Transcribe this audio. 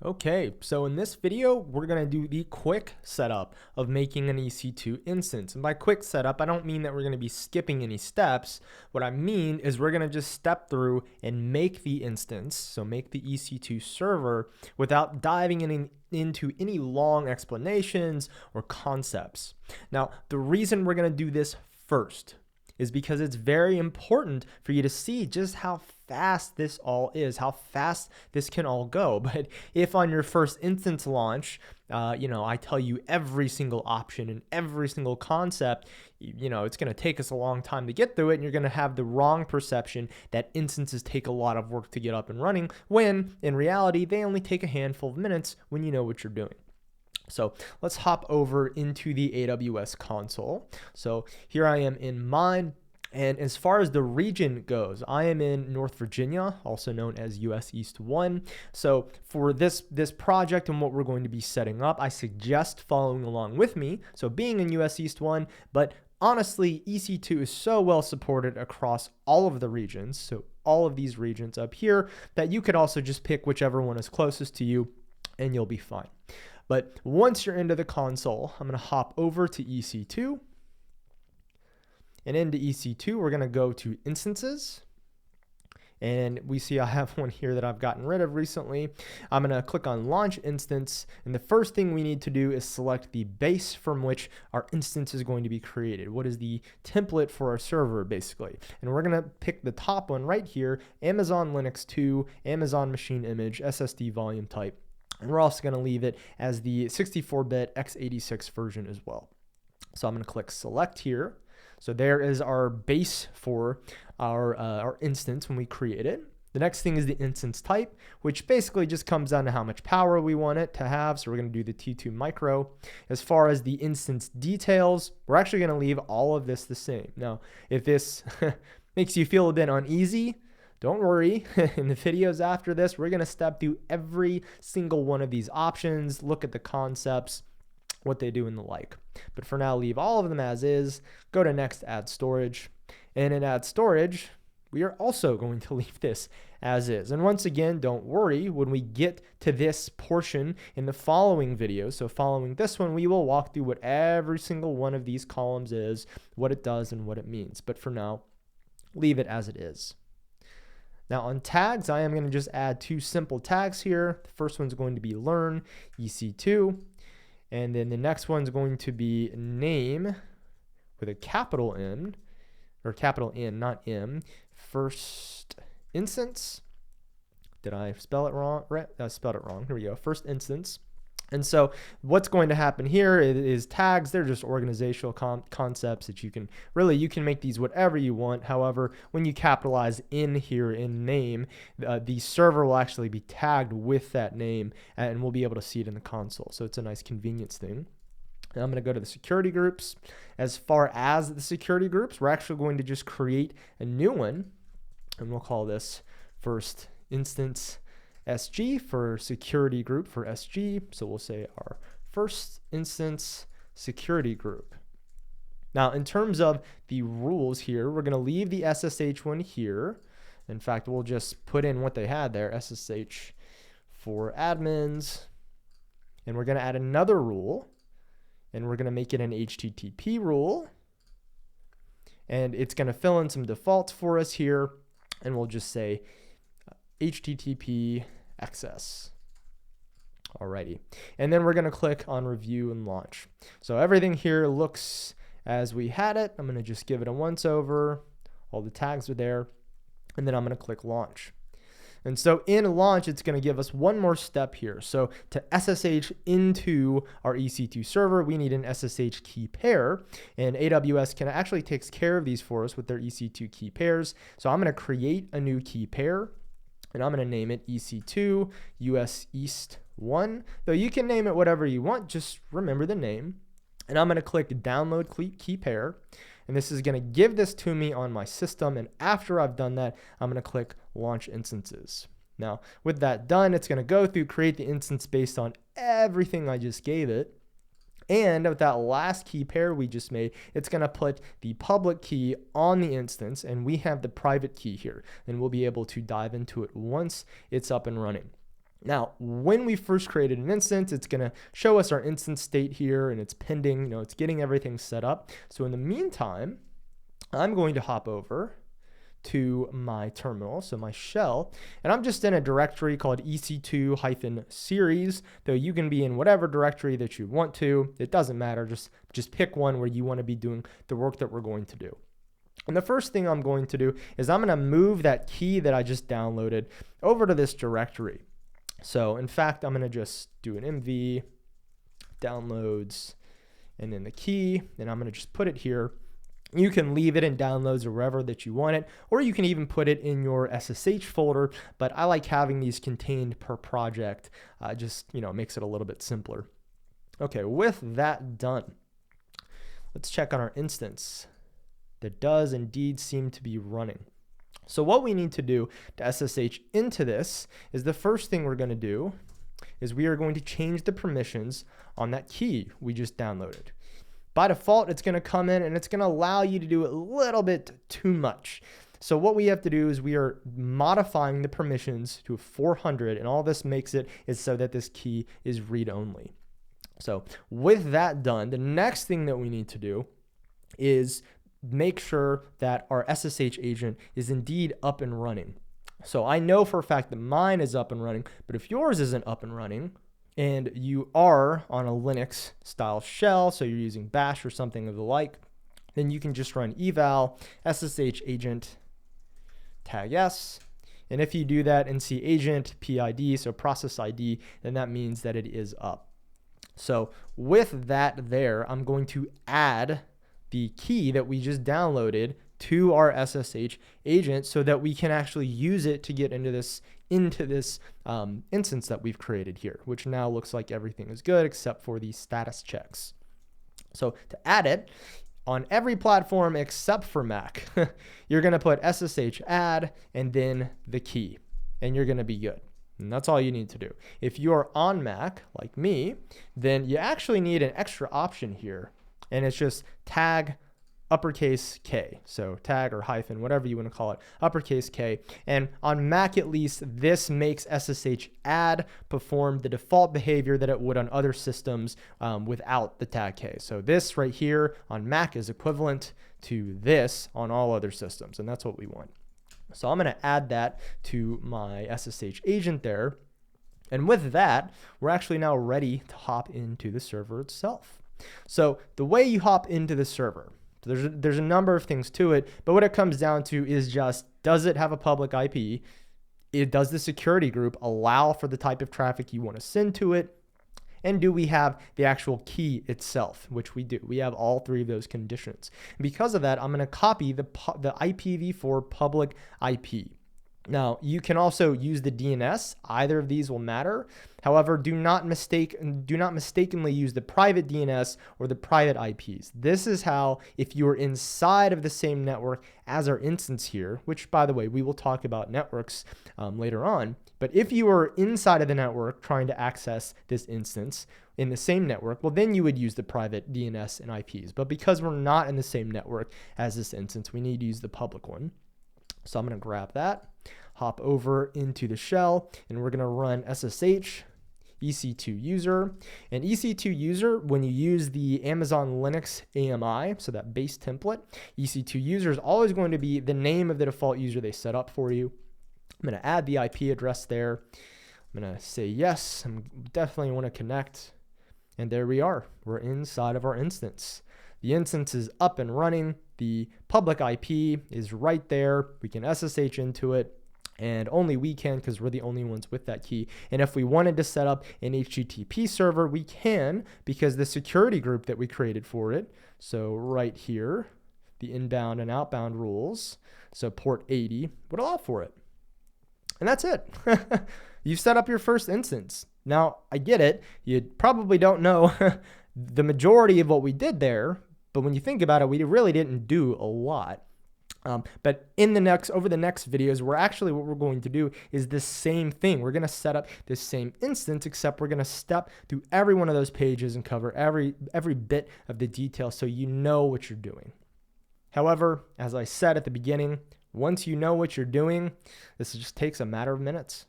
Okay, so in this video, we're going to do the quick setup of making an EC2 instance. And by quick setup, I don't mean that we're going to be skipping any steps. What I mean is we're going to just step through and make the instance, so make the EC2 server, without diving into any long explanations or concepts. Now, the reason we're going to do this first is because it's very important for you to see just how fast this all is, how fast this can all go. But if on your first instance launch, I tell you every single option and every single concept, it's going to take us a long time to get through it, and you're going to have the wrong perception that instances take a lot of work to get up and running, when in reality, they only take a handful of minutes when you know what you're doing. So let's hop over into the AWS console. So here I am in mine. And as far as the region goes, I am in North Virginia, also known as US East 1. So for this project and what we're going to be setting up, I suggest following along with me. So being in US East 1, but honestly, EC2 is so well supported across all of the regions, so all of these regions up here, that you could also just pick whichever one is closest to you and you'll be fine. But once you're into the console, I'm going to hop over to EC2. And into EC2, we're going to go to instances. And we see I have one here that I've gotten rid of recently. I'm going to click on launch instance. And the first thing we need to do is select the base from which our instance is going to be created. What is the template for our server, basically? And we're going to pick the top one right here, Amazon Linux 2, Amazon machine image, SSD volume type. And we're also going to leave it as the 64-bit x86 version as well. So I'm going to click select here. So there is our base for our instance when we create it. The next thing is the instance type, which basically just comes down to how much power we want it to have. So we're going to do the T2 micro. As far as the instance details, we're actually going to leave all of this the same. Now, if this makes you feel a bit uneasy, don't worry. In the videos after this, we're going to step through every single one of these options, look at the concepts, what they do and the like. But for now, leave all of them as is. Go to next, add storage. And in add storage, we are also going to leave this as is. And once again, don't worry, when we get to this portion in the following video, so following this one, we will walk through what every single one of these columns is, what it does and what it means. But for now, leave it as it is. Now on tags, I am going to just add two simple tags here. The first one's going to be learn EC2. And then the next one's going to be name with a capital N, or capital N, not M, first instance. Did I spell it wrong? I spelled it wrong. Here we go. First instance. And so what's going to happen here is tags. They're just organizational concepts that you can make these whatever you want. However, when you capitalize in here in name, the server will actually be tagged with that name, and we'll be able to see it in the console. So it's a nice convenience thing. And I'm going to go to the security groups. As far as the security groups, we're actually going to just create a new one, and we'll call this first instance SG for security group for SG. So we'll say our first instance security group. Now, in terms of the rules here, we're going to leave the SSH one here. In fact, we'll just put in what they had there, SSH for admins. And we're going to add another rule, and we're going to make it an HTTP rule. And it's going to fill in some defaults for us here. And we'll just say HTTP access. Alrighty. And then we're going to click on review and launch. So everything here looks as we had it. I'm going to just give it a once over. All the tags are there. And then I'm going to click launch. And so in launch, it's going to give us one more step here. So to SSH into our EC2 server, we need an SSH key pair. And AWS actually takes care of these for us with their EC2 key pairs. So I'm going to create a new key pair. And I'm going to name it EC2 US East 1. Though you can name it whatever you want, just remember the name. And I'm going to click download key pair. And this is going to give this to me on my system. And after I've done that, I'm going to click launch instances. Now, with that done, it's going to go through, create the instance based on everything I just gave it. And with that last key pair we just made, it's going to put the public key on the instance, and we have the private key here. And we'll be able to dive into it once it's up and running. Now, when we first created an instance, it's going to show us our instance state here, and it's pending, it's getting everything set up. So in the meantime, I'm going to hop over to my terminal, so my shell, and I'm just in a directory called EC2-series, though you can be in whatever directory that you want to. It doesn't matter, just pick one where you want to be doing the work that we're going to do. And the first thing I'm going to do is I'm going to move that key that I just downloaded over to this directory. So in fact, I'm going to just do an MV downloads and then the key, and I'm going to just put it here. You can leave it in downloads or wherever that you want it, or you can even put it in your SSH folder, but I like having these contained per project. Just makes it a little bit simpler. Okay, with that done, let's check on our instance. That does indeed seem to be running. So what we need to do to SSH into this is the first thing we're going to do is we are going to change the permissions on that key we just downloaded. By default, it's going to come in and it's going to allow you to do a little bit too much. So what we have to do is we are modifying the permissions to 400, and all this makes it is so that this key is read-only. So with that done, the next thing that we need to do is make sure that our SSH agent is indeed up and running. So I know for a fact that mine is up and running, but if yours isn't up and running, and you are on a Linux style shell, so you're using bash or something of the like, then you can just run eval ssh agent tag s. And if you do that and see agent PID, so process ID, then that means that it is up. So with that there, I'm going to add the key that we just downloaded to our SSH agent so that we can actually use it to get into this instance that we've created here, which now looks like everything is good except for the status checks. So to add it on every platform except for Mac, you're going to put SSH add and then the key, and you're going to be good. And that's all you need to do. If you're on Mac like me, then you actually need an extra option here, and it's just tag uppercase K. So tag or hyphen, whatever you want to call it, uppercase K. And on Mac at least, this makes SSH add perform the default behavior that it would on other systems without the tag K. So this right here on Mac is equivalent to this on all other systems, and that's what we want. So I'm going to add that to my SSH agent there. And with that, we're actually now ready to hop into the server itself. So the way you hop into the server, there's a number of things to it, but what it comes down to is just, does it have a public IP? Does the security group allow for the type of traffic you want to send to it? And do we have the actual key itself, which we do. We have all three of those conditions. And because of that, I'm going to copy the IPv4 public IP. Now, you can also use the DNS. Either of these will matter. However, do not mistakenly use the private DNS or the private IPs. This is how, if you are inside of the same network as our instance here, which, by the way, we will talk about networks later on, but if you are inside of the network trying to access this instance in the same network, well, then you would use the private DNS and IPs. But because we're not in the same network as this instance, we need to use the public one. So I'm going to grab that, hop over into the shell, and we're going to run SSH EC2 user. And EC2 user, when you use the Amazon Linux AMI, so that base template, EC2 user is always going to be the name of the default user they set up for you. I'm going to add the IP address there. I'm going to say yes. I definitely want to connect. And there we are. We're inside of our instance. The instance is up and running. The public IP is right there. We can SSH into it, and only we can because we're the only ones with that key. And if we wanted to set up an HTTP server, we can, because the security group that we created for it, so right here, the inbound and outbound rules, so port 80, would allow for it. And that's it. You've set up your first instance. Now, I get it. You probably don't know the majority of what we did there, but when you think about it, we really didn't do a lot. But over the next videos, what we're going to do is the same thing. We're going to set up this same instance, except we're going to step through every one of those pages and cover every bit of the detail so you know what you're doing. However, as I said at the beginning, once you know what you're doing, this just takes a matter of minutes.